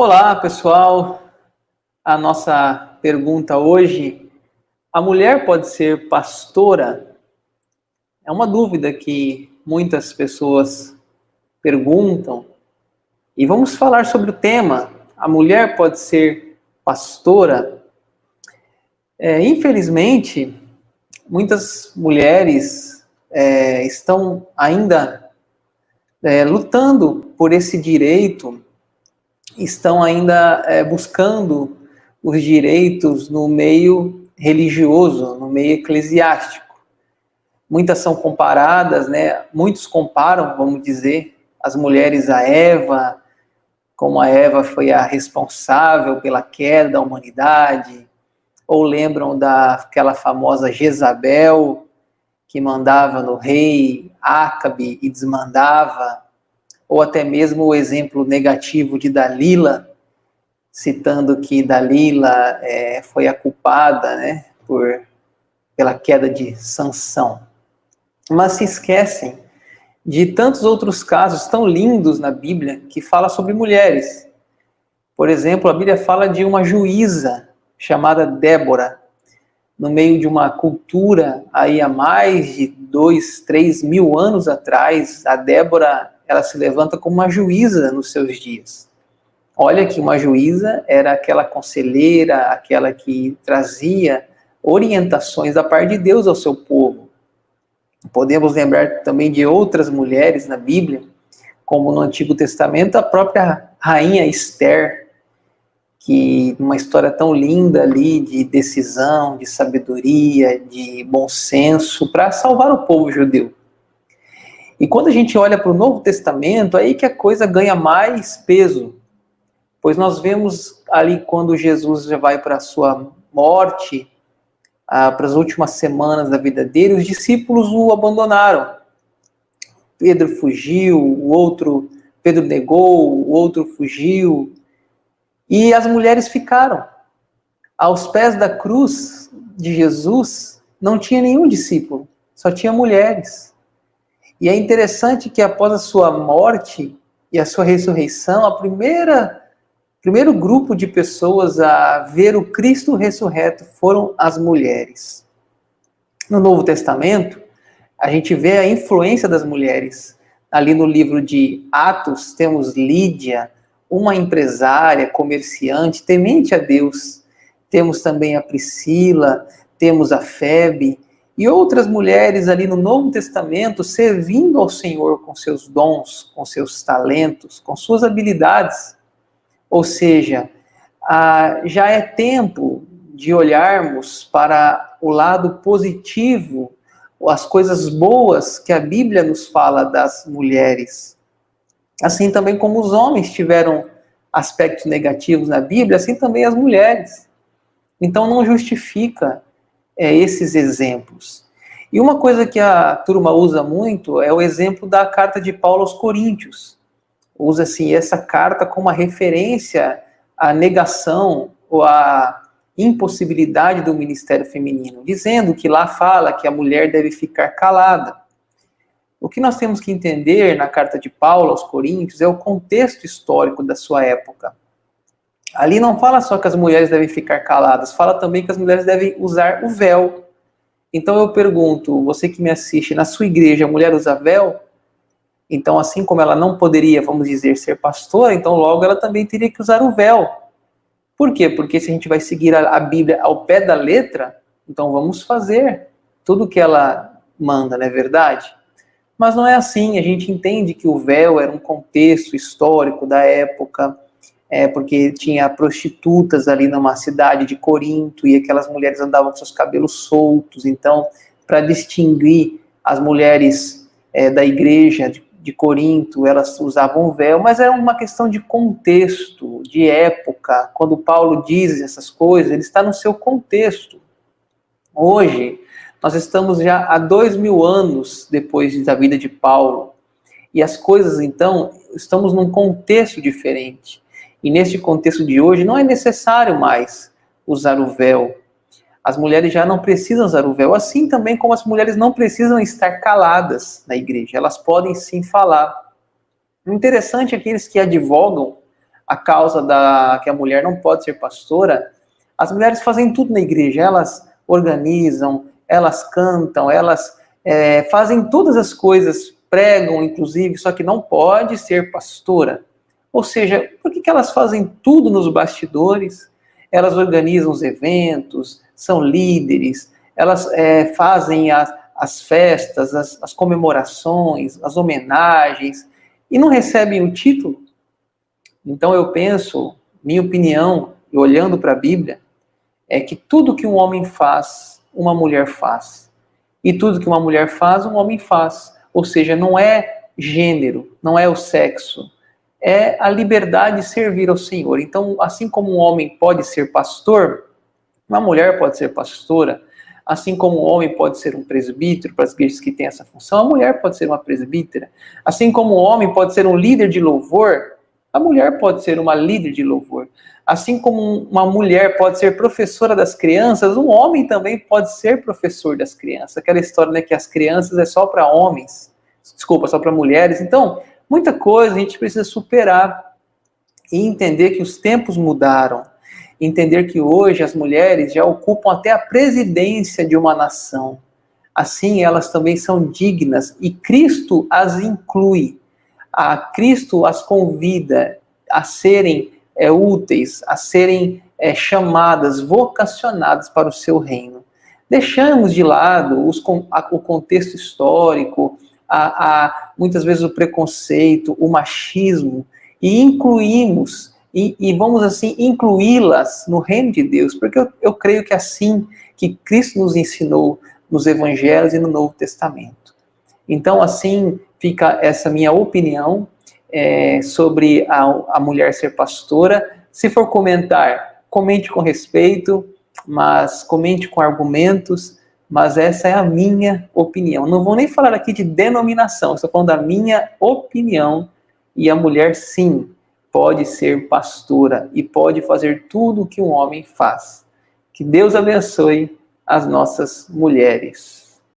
Olá, pessoal. A nossa pergunta hoje: a mulher pode ser pastora? É uma dúvida que muitas pessoas perguntam. E vamos falar sobre o tema: a mulher pode ser pastora? Infelizmente, muitas mulheres estão ainda lutando por esse direito, estão ainda buscando os direitos no meio religioso, no meio eclesiástico. Muitas são comparadas, né? Muitos comparam, vamos dizer, as mulheres a Eva, como a Eva foi a responsável pela queda da humanidade, ou lembram daquela famosa Jezabel, que mandava no rei Acabe e desmandava, ou até mesmo o exemplo negativo de Dalila, citando que Dalila foi a culpada, né, pela queda de Sansão. Mas se esquecem de tantos outros casos tão lindos na Bíblia que fala sobre mulheres. Por exemplo, a Bíblia fala de uma juíza chamada Débora, no meio de uma cultura aí há mais de 2, 3 mil anos atrás. A Débora, ela se levanta como uma juíza nos seus dias. Olha que uma juíza era aquela conselheira, aquela que trazia orientações da parte de Deus ao seu povo. Podemos lembrar também de outras mulheres na Bíblia, como no Antigo Testamento, a própria rainha Esther, que uma história tão linda ali de decisão, de sabedoria, de bom senso para salvar o povo judeu. E quando a gente olha para o Novo Testamento, aí que a coisa ganha mais peso, pois nós vemos ali quando Jesus já vai para a sua morte, para as últimas semanas da vida dele, os discípulos o abandonaram. Pedro fugiu, Pedro negou, o outro fugiu, e as mulheres ficaram. Aos pés da cruz de Jesus, não tinha nenhum discípulo, só tinha mulheres. E é interessante que após a sua morte e a sua ressurreição, primeiro grupo de pessoas a ver o Cristo ressurreto foram as mulheres. No Novo Testamento, a gente vê a influência das mulheres. Ali no livro de Atos, temos Lídia, uma empresária, comerciante, temente a Deus. Temos também a Priscila, temos a Febe e outras mulheres ali no Novo Testamento servindo ao Senhor com seus dons, com seus talentos, com suas habilidades. Ou seja, já é tempo de olharmos para o lado positivo, as coisas boas que a Bíblia nos fala das mulheres. Assim também como os homens tiveram aspectos negativos na Bíblia, assim também as mulheres. Então não justifica esses exemplos. E uma coisa que a turma usa muito é o exemplo da carta de Paulo aos Coríntios. Usa assim essa carta como uma referência à negação ou à impossibilidade do ministério feminino, dizendo que lá fala que a mulher deve ficar calada. O que nós temos que entender na carta de Paulo aos Coríntios é o contexto histórico da sua época. Ali não fala só que as mulheres devem ficar caladas, fala também que as mulheres devem usar o véu. Então eu pergunto, você que me assiste, na sua igreja a mulher usa véu? Então, assim como ela não poderia, vamos dizer, ser pastora, então logo ela também teria que usar o véu. Por quê? Porque se a gente vai seguir a Bíblia ao pé da letra, então vamos fazer tudo o que ela manda, não é verdade? Mas não é assim, a gente entende que o véu era um contexto histórico da época, porque tinha prostitutas ali numa cidade de Corinto, e aquelas mulheres andavam com seus cabelos soltos, então, para distinguir as mulheres da igreja de Corinto, elas usavam véu, mas era uma questão de contexto, de época. Quando Paulo diz essas coisas, ele está no seu contexto. Hoje, nós estamos já há 2000 anos depois da vida de Paulo, e as coisas, então, estamos num contexto diferente. E nesse contexto de hoje, não é necessário mais usar o véu. As mulheres já não precisam usar o véu, assim também como as mulheres não precisam estar caladas na igreja, elas podem sim falar. O interessante é aqueles que advogam a causa que a mulher não pode ser pastora, as mulheres fazem tudo na igreja, elas organizam, elas cantam, elas fazem todas as coisas, pregam inclusive, só que não pode ser pastora. Ou seja, por que elas fazem tudo nos bastidores? Elas organizam os eventos, são líderes, elas fazem as festas, as comemorações, as homenagens, e não recebem o título? Então eu penso, minha opinião, e olhando para a Bíblia, é que tudo que um homem faz, uma mulher faz. E tudo que uma mulher faz, um homem faz. Ou seja, não é gênero, não é o sexo, é a liberdade de servir ao Senhor. Então, assim como um homem pode ser pastor, uma mulher pode ser pastora, assim como um homem pode ser um presbítero, para as igrejas que têm essa função, a mulher pode ser uma presbítera. Assim como um homem pode ser um líder de louvor, a mulher pode ser uma líder de louvor. Assim como uma mulher pode ser professora das crianças, um homem também pode ser professor das crianças. Aquela história, né, que as crianças é só para homens, desculpa, só para mulheres. Então, muita coisa a gente precisa superar e entender que os tempos mudaram. Entender que hoje as mulheres já ocupam até a presidência de uma nação. Assim, elas também são dignas e Cristo as inclui. Cristo as convida a serem úteis, a serem chamadas, vocacionadas para o seu reino. Deixamos de lado o contexto histórico, muitas vezes o preconceito, o machismo, e incluímos, e vamos assim incluí-las no reino de Deus, porque eu creio que assim que Cristo nos ensinou nos Evangelhos e no Novo Testamento. Então, assim fica essa minha opinião sobre a mulher ser pastora. Se for comentar, comente com respeito, mas comente com argumentos, mas essa é a minha opinião. Não vou nem falar aqui de denominação, estou falando da minha opinião, e a mulher, sim, pode ser pastora e pode fazer tudo o que um homem faz. Que Deus abençoe as nossas mulheres.